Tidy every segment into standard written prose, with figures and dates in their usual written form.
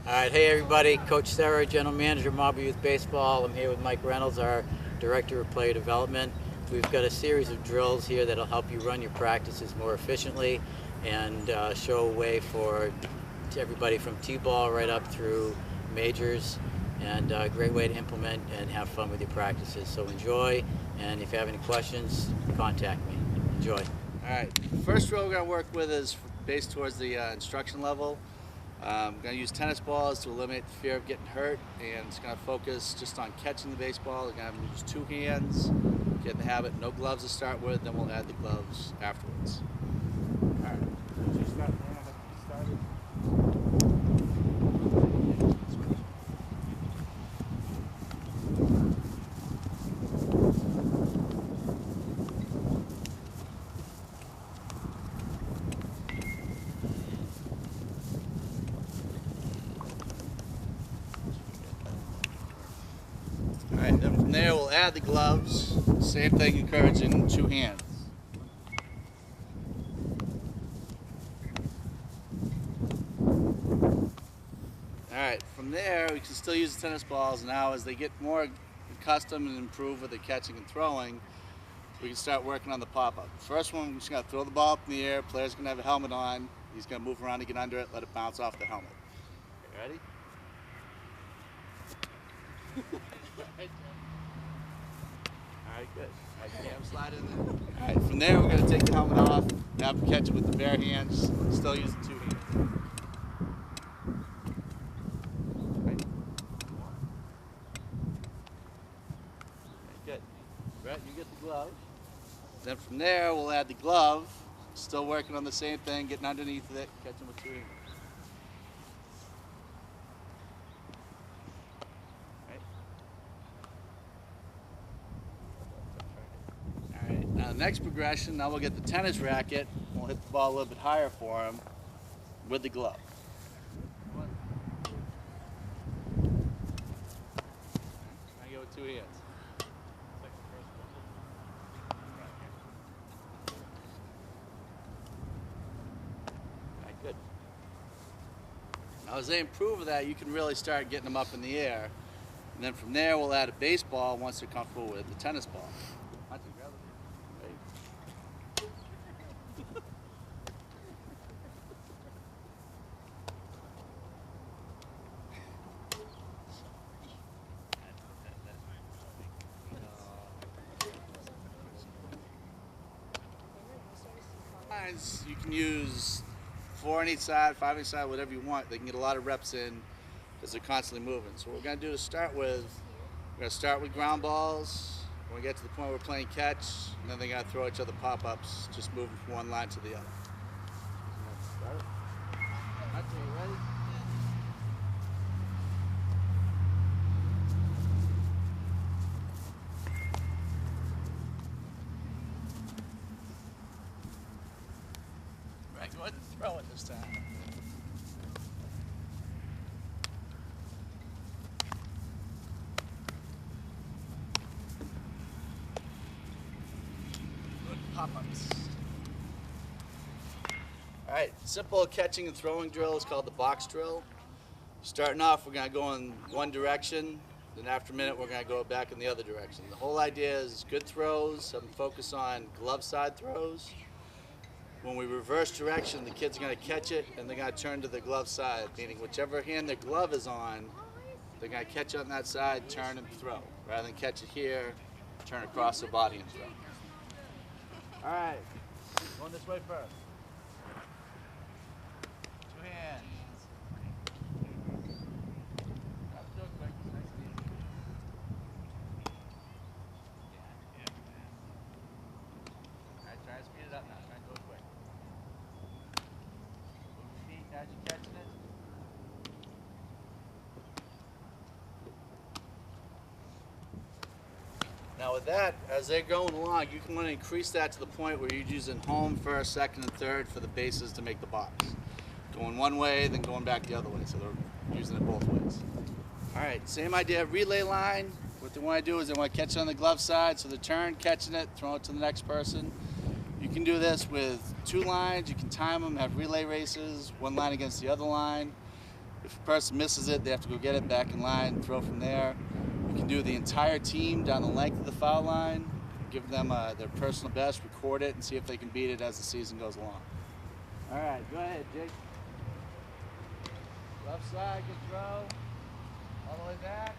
All right, hey everybody, Coach Serra, General Manager, MYBA Youth Baseball. I'm here with Mike Reynolds, our Director of Player Development. We've got a series of drills here that'll help you run your practices more efficiently and show a way for everybody from T-ball right up through majors, and a great way to implement and have fun with your practices. So enjoy, and if you have any questions, contact me. Enjoy. All right, first drill we're going to work with is based towards the instruction level. I'm going to use tennis balls to eliminate the fear of getting hurt, and it's going to focus just on catching the baseball. We're going to use two hands, get in the habit, no gloves to start with, then we'll add the gloves afterwards. All right, so start there, started. Alright, then from there we'll add the gloves. Same thing occurs in two hands. Alright, from there we can still use the tennis balls. Now as they get more accustomed and improve with the catching and throwing, we can start working on the pop-up. First one, we're just going to throw the ball up in the air. Player's going to have a helmet on. He's going to move around to get under it, let it bounce off the helmet. Okay, ready? Alright, good. Alright, slide in there. Alright, from there we're going to take the helmet off, have to catch it with the bare hands, still using two hands. Right. Good. Brett, you get the glove. Then from there we'll add the glove, still working on the same thing, getting underneath it, catching with two hands. Now the next progression, now we'll get the tennis racket, and we'll hit the ball a little bit higher for him with the glove. I go with two hands. Alright, good. Now as they improve with that, you can really start getting them up in the air. And then from there, we'll add a baseball once they're comfortable with the tennis ball. You can use 4 on each side, 5 on each side, whatever you want. They can get a lot of reps in because they're constantly moving. So what we're going to do to start with, we're going to start with ground balls. When we get to the point where we're playing catch, and then they're going to throw each other pop-ups, just moving from one line to the other. Start it. Okay, ready? Go ahead and throw it this time. Good pop-ups. Alright, simple catching and throwing drill is called the box drill. Starting off, we're going to go in one direction, then after a minute we're going to go back in the other direction. The whole idea is good throws, have them focus on glove side throws. When we reverse direction, the kid's going to catch it and they're going to turn to the glove side, meaning whichever hand their glove is on, they're going to catch it on that side, turn and throw. Rather than catch it here, turn across the body and throw. All right, going this way first. Two hands. All right, try to speed it up now. Try to go quick. As you're catching it. Now with that, as they're going along, you can want to increase that to the point where you're using home, first, second, and third for the bases to make the box. Going one way, then going back the other way, so they're using it both ways. All right, same idea, relay line. What they want to do is they want to catch it on the glove side, so they turn, catching it, throw it to the next person. You can do this with 2 lines. You can time them, have relay races, one line against the other line. If a person misses it, they have to go get it back in line, throw from there. We can do the entire team down the length of the foul line, give them their personal best, record it, and see if they can beat it as the season goes along. All right, go ahead, Jake. Left side, good throw. All the way back.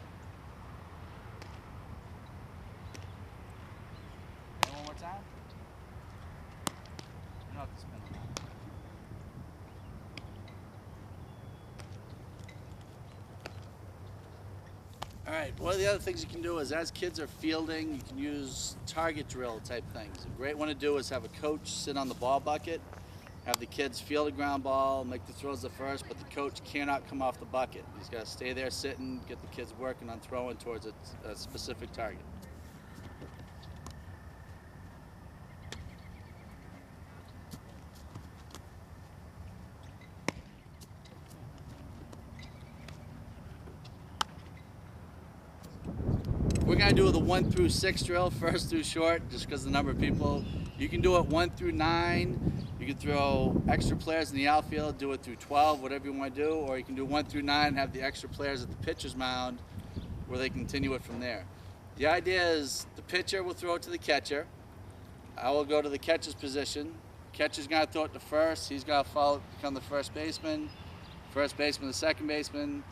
And one more time. You don't have to spin it. All right, one of the other things you can do is as kids are fielding, you can use target drill type things. A great one to do is have a coach sit on the ball bucket, have the kids field a ground ball, make the throws at first, but the coach cannot come off the bucket. He's got to stay there sitting, get the kids working on throwing towards a specific target. We're going to do the 1 through 6 drill, first through short, just because of the number of people. You can do it 1 through 9. You can throw extra players in the outfield, do it through 12, whatever you want to do, or you can do 1 through 9 and have the extra players at the pitcher's mound where they continue it from there. The idea is the pitcher will throw it to the catcher. I will go to the catcher's position. Catcher's going to throw it to first. He's going to follow, become the first baseman the second baseman,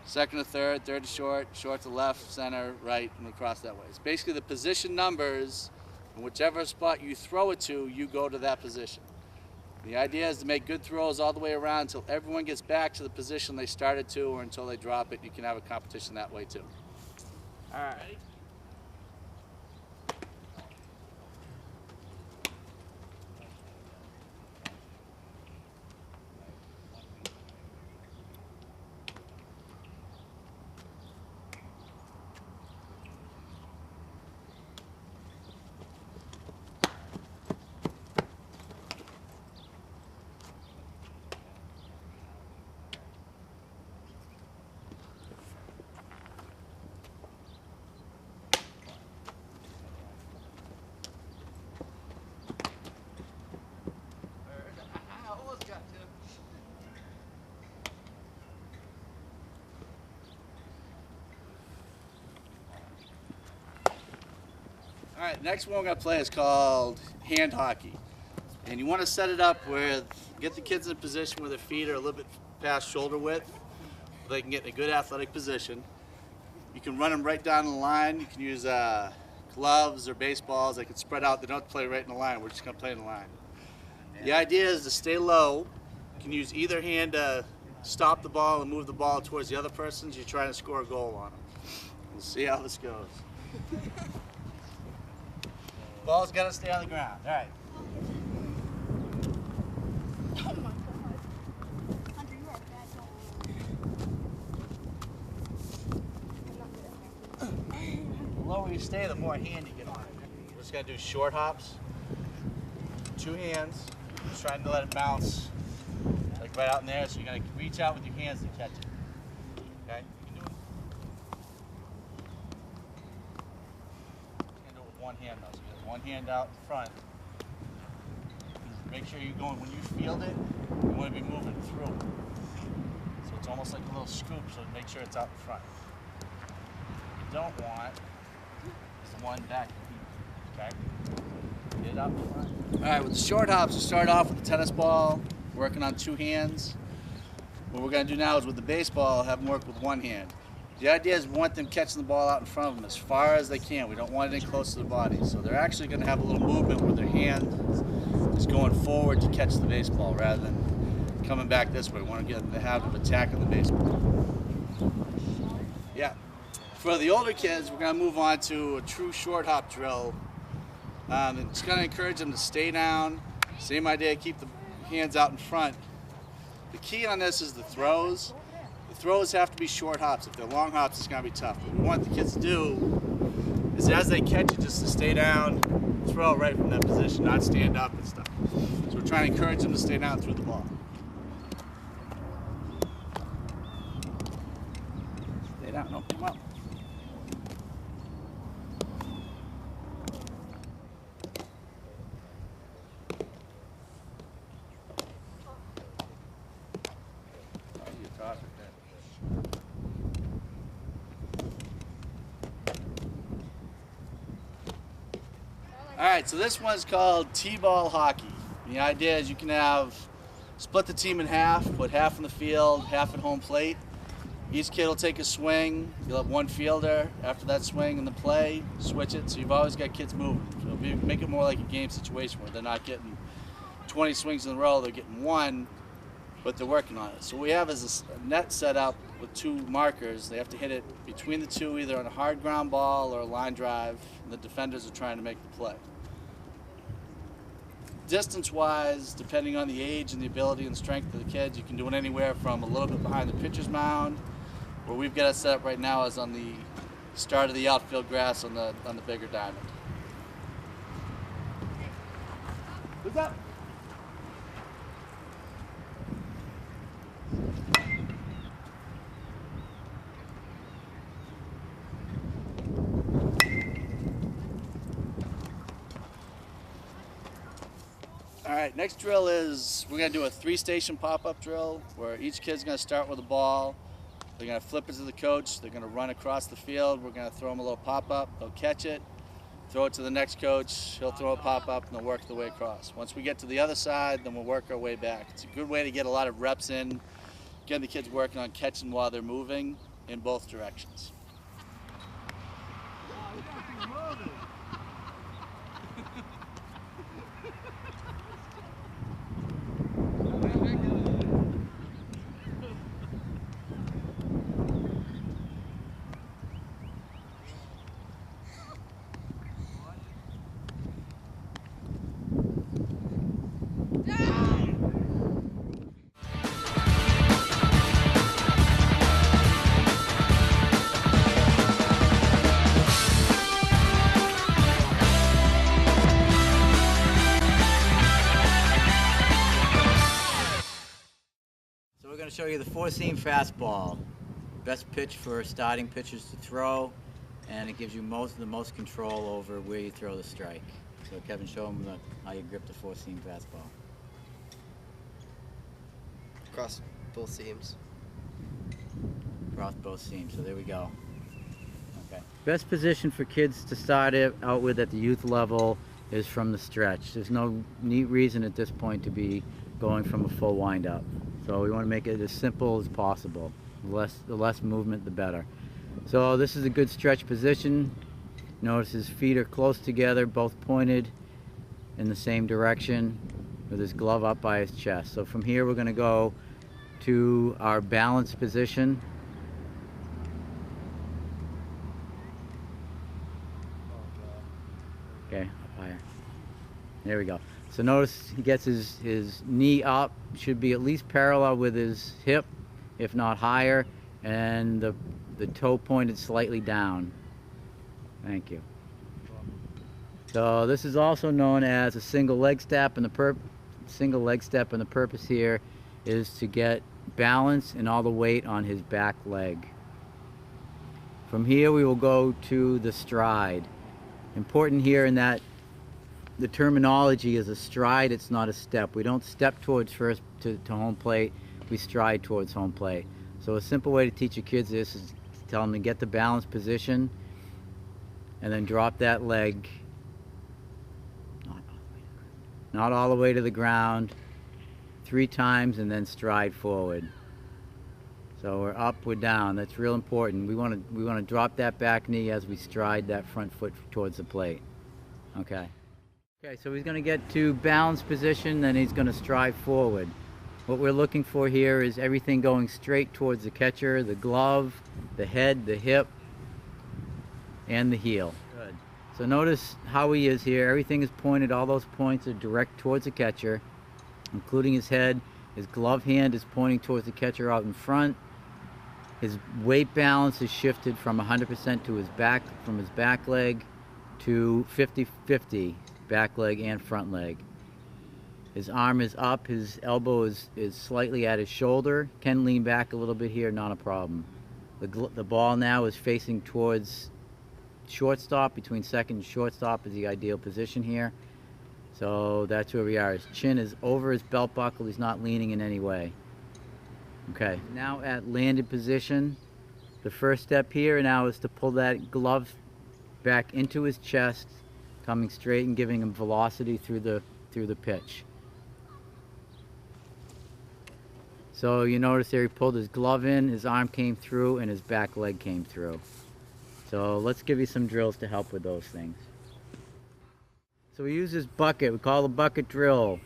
second to third, third to short, short to left, center, right, and across that way. It's basically the position numbers, and whichever spot you throw it to, you go to that position. The idea is to make good throws all the way around until everyone gets back to the position they started to, or until they drop it. You can have a competition that way too. All right. All right, next one we're going to play is called hand hockey. And you want to set it up with, get the kids in a position where their feet are a little bit past shoulder width, so they can get in a good athletic position. You can run them right down the line. You can use gloves or baseballs. They can spread out. They don't have to play right in the line. We're just going to play in the line. The idea is to stay low. You can use either hand to stop the ball and move the ball towards the other person as you're trying to score a goal on them. We'll see how this goes. Ball's got to stay on the ground. All right. Oh my God. Hunter, you are a bad dog. The lower you stay, the more hand you get on it. We're just going to do short hops. 2 hands. Just trying to let it bounce like right out in there. So you're going to reach out with your hands to catch it. Okay? You can do it. You can do it with one hand though. So you get one hand out in front. Make sure you're going, when you field it, you want to be moving through. So it's almost like a little scoop, so make sure it's out in front. What you don't want is the one back. Okay? Get it out in front. All right, with the short hops, we start off with the tennis ball, working on 2 hands. What we're going to do now is with the baseball, have them work with 1 hand. The idea is we want them catching the ball out in front of them as far as they can. We don't want it in close to the body. So they're actually going to have a little movement where their hand is going forward to catch the baseball rather than coming back this way. We want to get them to have them attacking the baseball. Yeah. For the older kids, we're going to move on to a true short hop drill. It's going to encourage them to stay down. Same idea, keep the hands out in front. The key on this is the throws. The throws have to be short hops. If they're long hops, it's going to be tough. What we want the kids to do is as they catch it, just to stay down, throw right from that position, not stand up and stuff. So we're trying to encourage them to stay down through the ball. Stay down, don't pick them up. Oh, you toss it there. All right, so this one's called T-ball hockey. The idea is you can split the team in half, put half in the field, half at home plate. Each kid will take a swing. You'll have one fielder. After that swing in the play, switch it. So you've always got kids moving. So make it more like a game situation where they're not getting 20 swings in a row, they're getting one, but they're working on it. So what we have is a net set up with two markers. They have to hit it between the two, either on a hard ground ball or a line drive, and the defenders are trying to make the play. Distance-wise, depending on the age and the ability and strength of the kids, you can do it anywhere from a little bit behind the pitcher's mound, where we've got it set up right now is on the start of the outfield grass on the bigger diamond. What's up? All right, next drill is we're going to do a 3-station pop-up drill where each kid's going to start with a ball. They're going to flip it to the coach. They're going to run across the field. We're going to throw them a little pop-up. They'll catch it, throw it to the next coach. He'll throw a pop-up, and they'll work their way across. Once we get to the other side, then we'll work our way back. It's a good way to get a lot of reps in, getting the kids working on catching while they're moving in both directions. So we're going to show you the 4-seam fastball. Best pitch for starting pitchers to throw, and it gives you the most control over where you throw the strike. So Kevin, show them how you grip the 4-seam fastball. Across both seams. Across both seams, so there we go. Okay. Best position for kids to start out with at the youth level is from the stretch. There's no neat reason at this point to be going from a full wind-up. So we want to make it as simple as possible. The less movement, the better. So this is a good stretch position. Notice his feet are close together, both pointed in the same direction, with his glove up by his chest. So from here we're going to go to our balance position. Okay, up higher. There we go. So notice he gets his knee up, should be at least parallel with his hip, if not higher, and the toe pointed slightly down. Thank you. So this is also known as a single leg step, and the purpose here is to get balance and all the weight on his back leg. From here we will go to the stride. Important here in that the terminology is a stride, it's not a step. We don't step towards first to home plate, we stride towards home plate. So a simple way to teach your kids this is to tell them to get the balance position and then drop that leg not all the way to the ground 3 times and then stride forward. So we're up, we're down. That's real important. We want to drop that back knee as we stride that front foot towards the plate. Okay. Okay, so he's going to get to balance position, then he's going to stride forward. What we're looking for here is everything going straight towards the catcher, the glove, the head, the hip, and the heel. Good. So notice how he is here. Everything is pointed, all those points are direct towards the catcher, including his head. His glove hand is pointing towards the catcher out in front. His weight balance is shifted from 100% to his back, from his back leg to 50-50, back leg and front leg. His arm is up, his elbow is slightly at his shoulder. Can lean back a little bit here, not a problem. The ball now is facing towards shortstop. Between second and shortstop is the ideal position here. So that's where we are. His chin is over his belt buckle. He's not leaning in any way. Okay, now at landed position. The first step here now is to pull that glove back into his chest, coming straight and giving him velocity through the pitch. So you notice there he pulled his glove in, his arm came through, and his back leg came through. So let's give you some drills to help with those things. So we use this bucket, we call it a bucket drill.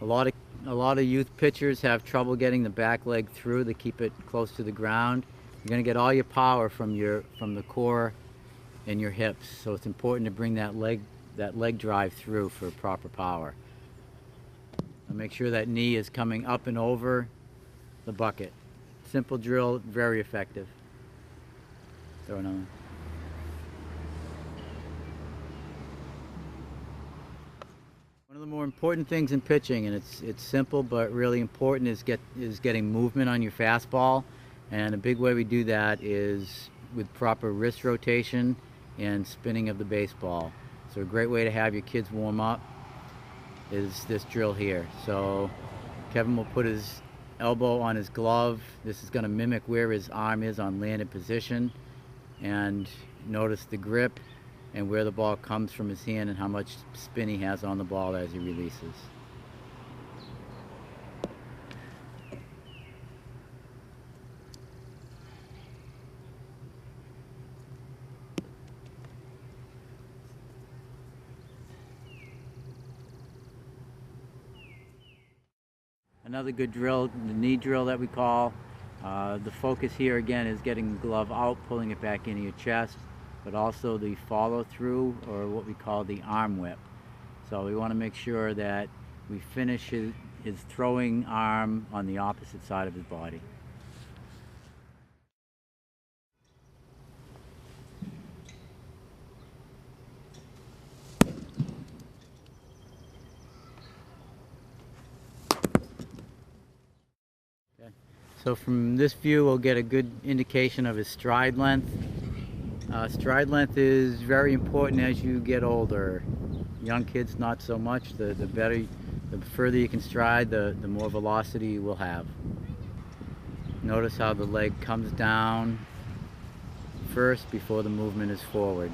A lot of youth pitchers have trouble getting the back leg through. They keep it close to the ground. You're going to get all your power from the core and your hips. So it's important to bring that leg drive through for proper power. And make sure that knee is coming up and over the bucket. Simple drill, very effective. Throw another. One of the more important things in pitching, and it's simple but really important, is getting movement on your fastball. And a big way we do that is with proper wrist rotation and spinning of the baseball. So a great way to have your kids warm up is this drill here. So Kevin will put his elbow on his glove. This is going to mimic where his arm is on landed position, and notice the grip and where the ball comes from his hand and how much spin he has on the ball as he releases. Another good drill, the knee drill that we call. The focus here again is getting the glove out, pulling it back into your chest, but also the follow through, or what we call the arm whip. So we want to make sure that we finish his throwing arm on the opposite side of his body. So from this view, we'll get a good indication of his stride length. Stride length is very important as you get older. Young kids, not so much. The further you can stride, the more velocity you will have. Notice how the leg comes down first before the movement is forward.